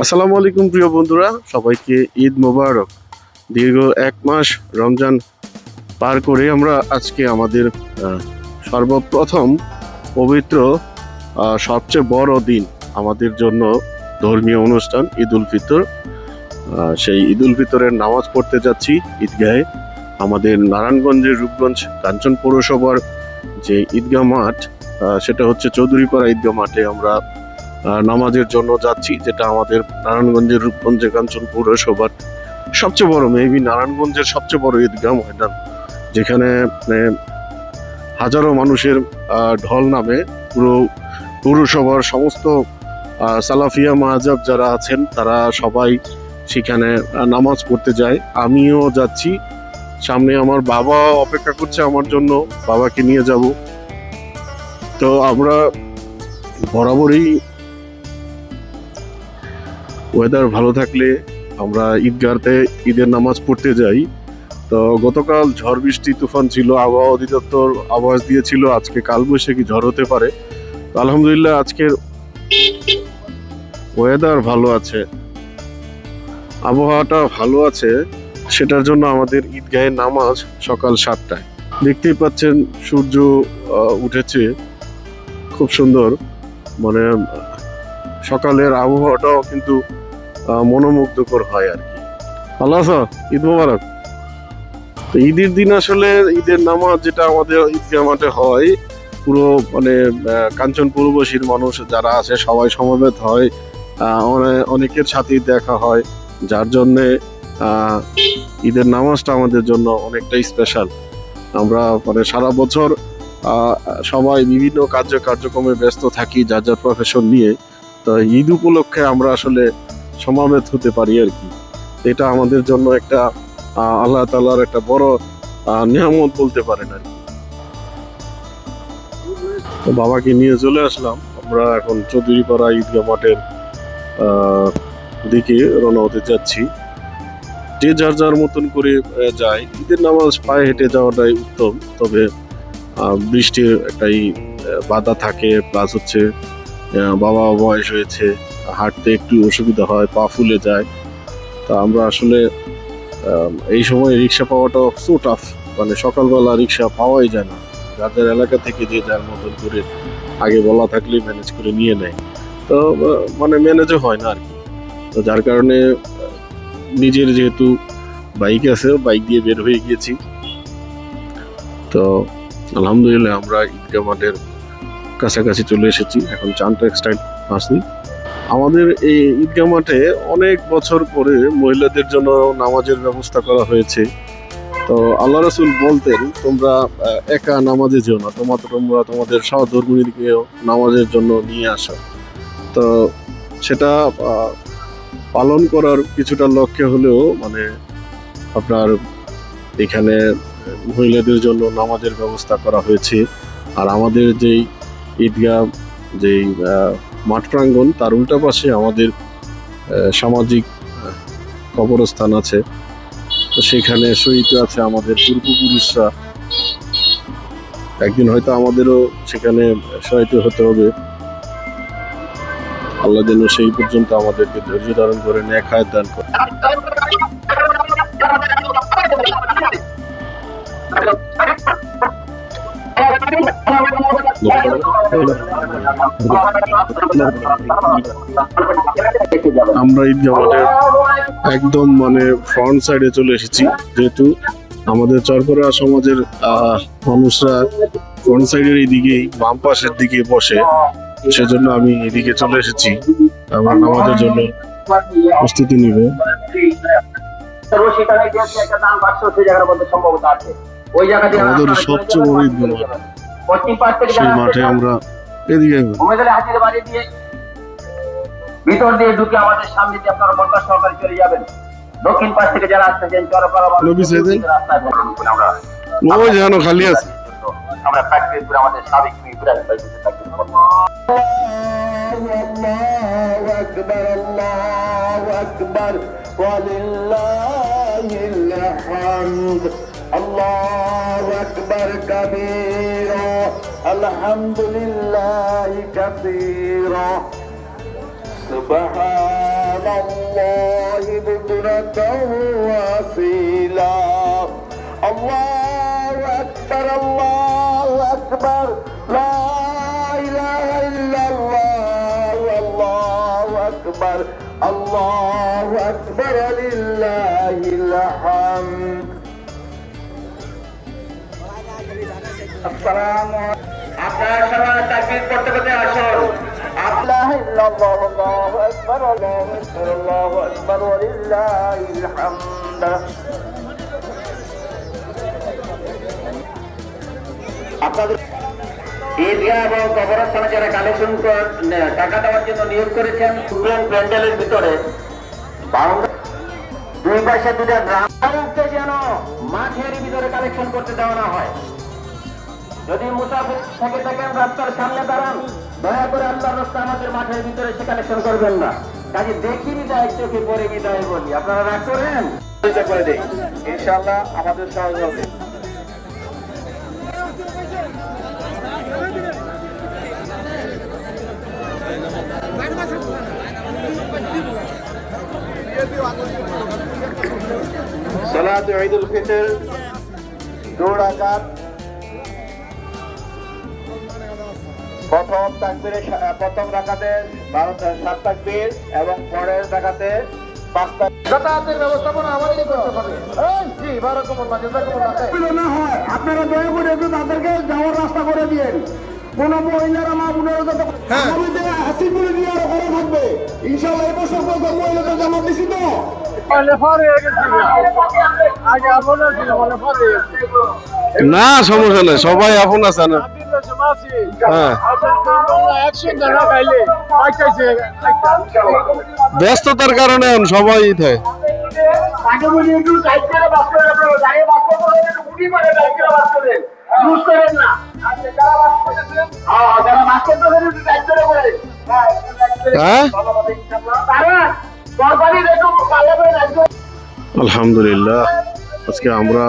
আসসালামু আলাইকুম প্রিয় বন্ধুরা, সবাইকে ঈদ মোবারক। দীর্ঘ এক মাস রমজান পার করে আমরা আজকে আমাদের সর্বপ্রথম পবিত্র সবচেয়ে বড় দিন আমাদের জন্য ধর্মীয় অনুষ্ঠান ঈদ উল ফিতর। সেই ঈদ উল ফিতরের নামাজ পড়তে যাচ্ছি ঈদগাহে। আমাদের নারায়ণগঞ্জের রূপগঞ্জ কাঞ্চন পৌরসভার যে ঈদগাহ মাঠ, সেটা হচ্ছে চৌধুরীপাড়া ঈদগাহ মাঠে আমরা নামাজের জন্য যাচ্ছি, যেটা আমাদের নারায়ণগঞ্জের রূপগঞ্জে কাঞ্চন পৌরসভার সবচেয়ে বড়, মেবি নারায়ণগঞ্জের সবচেয়ে বড় ঈদগাহ ময়দান, যেখানে হাজারো মানুষের ঢল নামে। পুরো পৌরসভার সমস্ত সালাফিয়া মাহজাব যারা আছেন তারা সবাই সেখানে নামাজ পড়তে যায়। আমিও যাচ্ছি, সামনে আমার বাবা অপেক্ষা করছে আমার জন্য, বাবাকে নিয়ে যাব। তো আমরা বরাবরই ওয়েদার ভালো থাকলে আমরা ঈদগাহতে ঈদের নামাজ পড়তে যাই। তো গতকাল ঝড় বৃষ্টি তুফান ছিল, আবহাওয়া অধিদপ্তর আভাস দিয়েছিল আজকে কালবৈশাখী ঝড় হতে পারে। তো আলহামদুলিল্লাহ আজকের ওয়েদার ভালো আছে, আবহাওয়াটা ভালো আছে, সেটার জন্য আমাদের ঈদগাহের নামাজ সকাল 7টায়। দেখতেই পাচ্ছেন সূর্য উঠেছে, খুব সুন্দর। মানে সকালের আবহাওয়াটাও কিন্তু মনোমুগ্ধকর হয় আর কি। ভালো আছো? ঈদ মোবারক। তো ঈদের দিন আসলে ঈদের নামাজ যেটা আমাদের ঈদগাহ মাঠে হয়, পুরো মানে কাঞ্চনপুরবাসীর মানুষ যারা আছে সবাই সমবেত হয়, অনেকের সাথেই দেখা হয়, যার জন্যে ঈদের নামাজটা আমাদের জন্য অনেকটাই স্পেশাল। আমরা মানে সারা বছর সবাই বিভিন্ন কার্যক্রমে ব্যস্ত থাকি যার যার প্রফেশন নিয়ে। তো ঈদ উপলক্ষে আমরা আসলে সমাবেত হতে পারি আর কি। এটা আমাদের জন্য একটা আল্লাহ তাআলার একটা বড় নিয়ামত বলতে পারেন আর কি। বাবাকে নিয়ে চলে আসলাম, আমরা এখন চৌধুরীপাড়া ঈদগাহ মাঠের দিকে রওনা হতে যাচ্ছি। যে যার যার মতন করে যায়। ঈদের নামাজ পায়ে হেঁটে যাওয়াটাই উত্তম, তবে বৃষ্টির একটাই বাধা থাকে, প্লাস হচ্ছে বাবা বয়স হয়েছে, হাঁটতে একটু অসুবিধা হয়, পা ফুলে যায়। তা আমরা আসলে এই সময় রিক্সা পাওয়াটা সো টাফ, মানে সকালবেলা রিক্সা পাওয়াই যায় না। যাদের এলাকা থেকে যে যার মতন করে আগে বলা থাকলে ম্যানেজ করে নিয়ে নেয়, তো মানে ম্যানেজও হয় না আর কি। তো যার কারণে নিজের যেহেতু বাইক আছে, বাইক দিয়ে বের হয়ে গিয়েছি। তো আলহামদুলিল্লাহ আমরা ঈদগাহ মাঠের কাছাকাছি চলে এসেছি, এখন চান টেক্সটাইল আসি। আমাদের এই ঈদগাহ মাঠে অনেক বছর পরে মহিলাদের জন্য নামাজের ব্যবস্থা করা হয়েছে। তো আল্লাহ রাসূল বলতেন, তোমরা একা নামাজে যেও না, তোমরা তোমাদের সহধর্মিণীকেও নামাজের জন্য নিয়ে আসো। তো সেটা পালন করার কিছুটা লক্ষ্যে হলেও মানে আপনার এখানে মহিলাদের জন্য নামাজের ব্যবস্থা করা হয়েছে। আর আমাদের যেই ঈদগাহ যেই মাঠ প্রাঙ্গণ, তার উল্টা পাশে আমাদের সামাজিক কবরস্থান আছে। তো সেখানে শহীদ আছে আমাদের পূর্বপুরুষরা, একদিন হয়তো আমাদেরও সেখানে শহীদ হতে হবে। আল্লাহ যেন সেই পর্যন্ত আমাদেরকে ধৈর্য ধারণ করে নেক হায়াত দান করে। আমরা ঈদগাহ মাঠের একদম মানে ফ্রন্ট সাইডে চলে এসেছি, যেহেতু আমাদের চরপরা সমাজের মানুষরা ফ্রন্ট সাইডের এইদিকে বাম পাশের দিকে বসে, সেজন্য আমি এদিকে চলে এসেছি। আমরা নামাজের জন্য প্রস্তুতি নিব। আমাদের সবচেয়ে বড় ঈদগাহ মাঠ, সেই মাঠে আমরা এদিকে ভিতর দিয়ে ঢুকে আমাদের সামনে দিয়ে আপনারা বরকত সহকারে চলে যাবেন। দক্ষিণ পাশ থেকে যারা আসতেছেন চরপাড়া আমরা ওই জানো খালি আছে। আমরা প্র্যাকটিস করে আমাদের সাবেক ইব্রাহিম ভাই কিছু প্র্যাকটিস করব। আল্লাহু আকবার আল্লাহু আকবার ওয়ালিল্লাহিল হামদ আল্লাহু আকবার কাবীরা আলহামদুলিল্লাহি কাসীরা সুবহানাল্লাহি বুকরাতাও ওয়া আসীলা আল্লাহু আকবার আল্লাহু আকবার লা ইলাহা ইল্লাল্লাহ আল্লাহু আকবার আল্লাহু আকবার লিল্লাহিল হামদ। আসসালামু আপনারা সবাই তাকবীর পড়তে পড়তে আসুন। আল্লাহু ইল্লাল্লাহু আল্লাহু আকবার আল্লাহু আকবার আল্লাহু আকবার ওয়া লিল্লাহিল হামদ। আপনাদের ঈদগাহ এবং কবরস্থানে যারা কালেকশন টাকা দেওয়ার জন্য নিয়োগ করেছেন প্যান্ডেলের ভিতরে দুই পাশে দুটা গ্রামকে যেন মাঠের ভিতরে কালেকশন করতে দেওয়া না হয়। যদি মুসাফির থেকে থাকেন রাস্তার সামনে দাঁড়ান, দয়া করে আল্লাহর রাস্তা আমাদের মাঠের ভিতরে সে কালেকশন করবেন না। কাজে দেখি বিদায় চোখে পরে বিদায় বলি, আপনারা রাগ করেন করে দিই, ইনশাআল্লাহ আমাদের সহজ হবে। সালাত ঈদুল ফিতর 2 রাকাত, প্রথম রাকাতে 7 তাকবীর এবং পরের রাকাতে 5 তাকবীর। যাতায়াতের ব্যবস্থাপনা আমাদেরই করতে হবে। জি বারাকাতুল্লাহ জাযাকুমুল্লাহ খাইর। না হয় আপনারা দয়া করে একটু তাদেরকে যাওয়ার রাস্তা করে দিয়েন। কোন মহিলারা মা বোনেরা যত আগামীতে হাসিপুরে দিয়ে আরো করা থাকবে ইনশাআল্লাহ। এই বছর পর্যন্ত মহিলাদের জামা দিছি তো না সমস্যা নাই, সবাই আপন আছে না। ব্যস্ততার কারণে সবাই থাকে। আলহামদুলিল্লাহ আজকে আমরা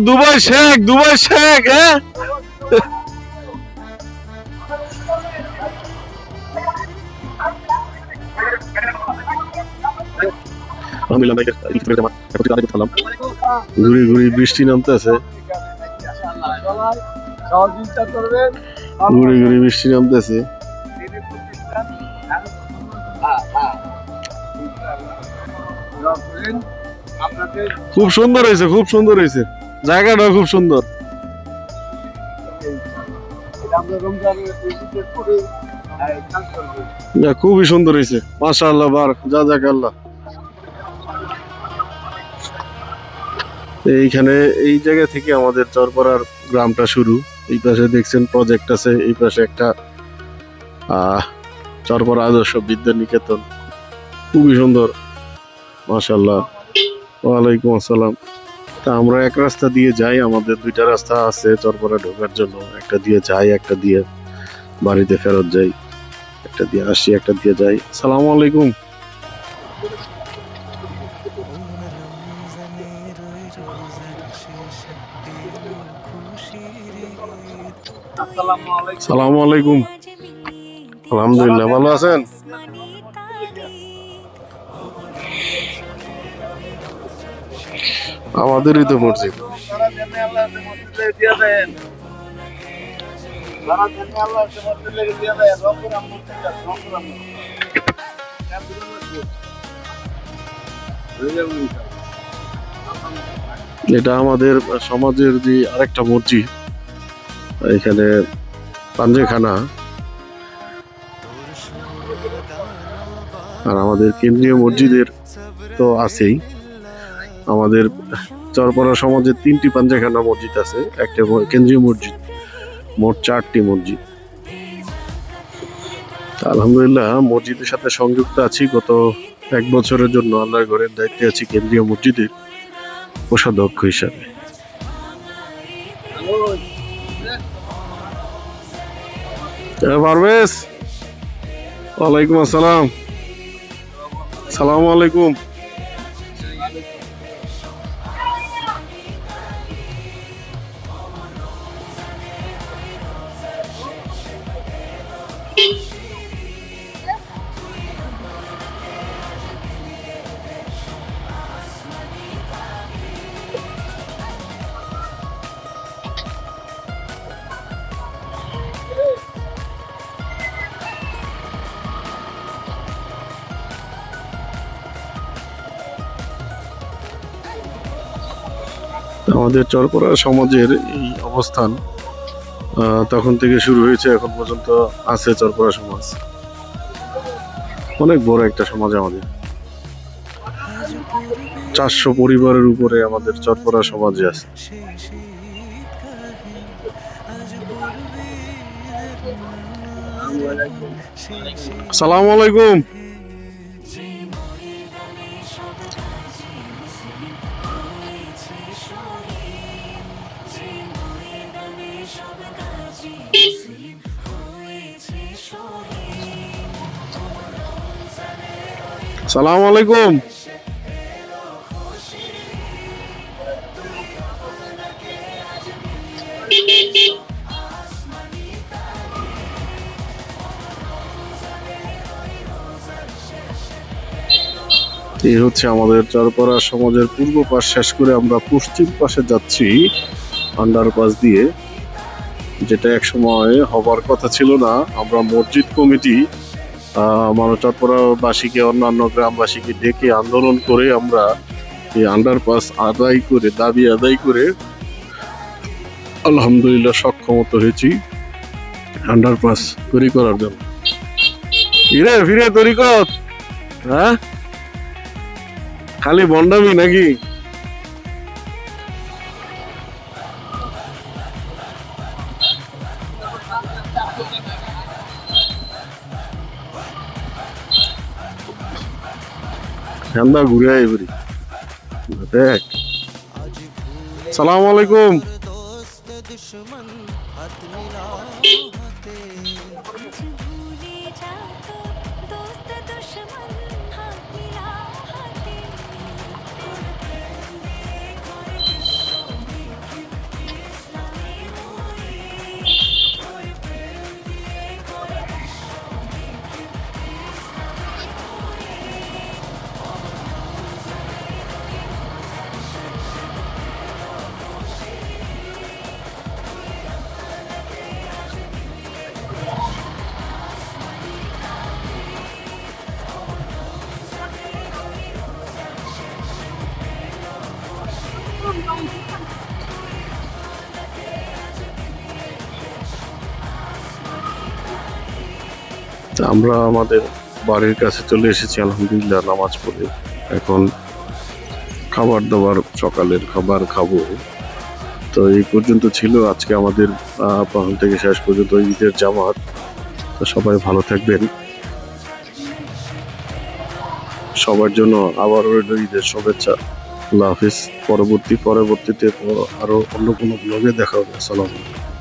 দুবাই শেখ হ্যাঁ ঘুরি ঘুরি বৃষ্টি নামতেছে, ঘুরি ঘুরি বৃষ্টি নামতেছে। খুব সুন্দর হয়েছে, খুব সুন্দর হয়েছে, জায়গাটা খুব সুন্দর। খুবই সুন্দর হয়েছে, মাশাআল্লাহ জাযাকাল্লাহ। এইখানে এই জায়গা থেকে আমাদের চরপাড়ার গ্রামটা শুরু। এই পাশে দেখছেন প্রজেক্ট আছে, এই পাশে একটা চরপাড়া আদর্শ বিদ্যা নিকেতন, খুবই সুন্দর মাশাআল্লাহ। ওয়ালাইকুম আসসালাম। তা আমরা এক রাস্তা দিয়ে যাই, আমাদের 2টা রাস্তা আছে চরপাড়া ঢোকার জন্য। একটা দিয়ে যাই, একটা দিয়ে বাড়িতে ফেরত যাই, একটা দিয়ে আসি, একটা দিয়ে যাই। আসসালামু আলাইকুম। আসসালামু আলাইকুম। আলহামদুলিল্লাহ, ভালো আছেন? আমাদেরই তো মসজিদ। এটা আমাদের সমাজের যে আরেকটা মসজিদ, এখানে পাঞ্জেখানা। আর আমাদের কেন্দ্রীয় মসজিদের তো আছেই। আমাদের চরপাড়া সমাজের 3টি পাঞ্জেখানা মসজিদ আছে, একটা কেন্দ্রীয় মসজিদ, মোট 4টি মসজিদ। আলহামদুলিল্লাহ মসজিদের সাথে সংযুক্ত আছি গত 1 বছরের জন্য আল্লাহর ঘরের দায়িত্বে আছি কেন্দ্রীয় মসজিদের কোষাধ্যক্ষ হিসাবে। পারভেজ, ওয়ালাইকুম আসসালাম। সালামু আলাইকুম। আমাদের চরপড়া সমাজের এই অবস্থান তখন থেকে শুরু হয়েছে, এখন পর্যন্ত আছে চরপড়া সমাজ। অনেক বড় একটা সমাজ আমাদের, 400 পরিবারের উপরে আমাদের চরপড়া সমাজে আছে। সালাম আলাইকুম। সালাম আলাইকুম। এই হচ্ছে আমাদের চরপড়া সমাজের পূর্ব পাশ শেষ করে আমরা পশ্চিম পাশে যাচ্ছি আন্ডারপাস দিয়ে, যেটা এক সময় হবার কথা ছিল না। আমরা মসজিদ কমিটি চরপড়াবাসীকে, অন্যান্য গ্রামবাসীকে ডেকে আন্দোলন করে আমরা এই আন্ডারপাস আদায় করে, দাবি আদায় করে আলহামদুলিল্লাহ সক্ষমত হয়েছি আন্ডারপাস তৈরি করার জন্য। ফিরে ফিরে তৈরি কর, হ্যাঁ খালি বন্ডামি নাকি? ঠান্ডা ঘুরে আইবরি দেখ। সালাম আলাইকুম। আমরা আমাদের বাড়ির কাছে চলে এসেছি আলহামদুলিল্লাহ নামাজ পড়ে। এখন খাবার দাবার, সকালের খাবার খাবো। তো এই পর্যন্ত ছিল আজকে আমাদের প্রথম থেকে শেষ পর্যন্ত ঈদের জামাত। তো সবাই ভালো থাকবেন, সবার জন্য আবার রইল ঈদের শুভেচ্ছা। আল্লাহ হাফিজ। পরবর্তীতে আরো অন্য কোনো ব্লগে দেখা হবে। আসসালামু আলাইকুম।